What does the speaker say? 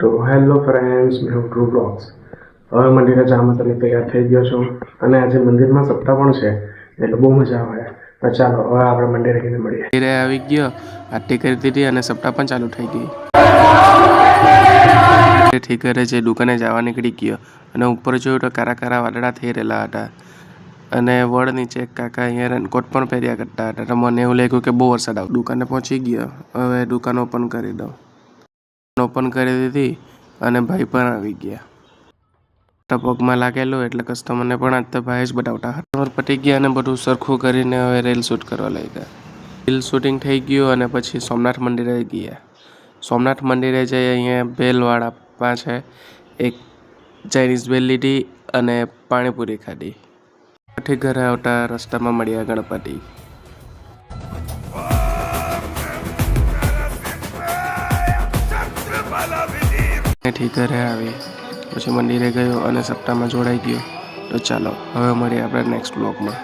તો hello friends, મેં હું ટ્રુ બ્લોગ્સ. હવે મંદિરે જવા માટે તૈયાર થઈ ગયો છું અને આજે મંદિરમાં સપ્તાહ પણ છે એટલે બહુ મજા આવે. તો ચાલો હવે આપણે મંદિરે જઈને મળીએ. મંદિરે આવી ગયો, આરતી કરી દીધી અને સપ્તાહ પણ ચાલુ થઈ ગઈ. થી ઘરે જે દુકાને જવા નીકળી ગયો અને ઉપર જોયું તો કારા કારા વાદળા થઈ રહેલા હતા અને વડ નીચે કાકા અહીંયા રેનકોટ પણ પહેર્યા કરતા હતા. તો મને એવું લાગ્યું કે બહુ વરસાદ આવે. દુકાને પહોંચી ગયો. હવે દુકાન ઓપન કરી દઉં. ઓપન કરી દીધી અને ભાઈ પણ આવી ગયા. ટપકમાં લાગેલું એટલે કસ્ટમરને પણ આજ તો ભાઈ જ બતાવતા હતા. પતી ગયા અને બધું સરખું કરીને હવે રીલ શૂટ કરવા લાગ્યા. રીલ શૂટિંગ થઈ ગયું અને પછી સોમનાથ મંદિરે ગયા. સોમનાથ મંદિરે જઈ અહીંયા ભેલવાળા પાસે એક ચાઇનીઝ ભેલ લીધી અને પાણીપુરી ખાધી. પછી ઘરે આવતા રસ્તામાં મળ્યા ગણપતિ. ત્યાંથી ઘરે આવી પછી મંદિરે ગયો અને સપ્તાહમાં જોડાઈ ગયો. તો ચાલો હવે મળીએ આપણે નેક્સ્ટ બ્લોગમાં.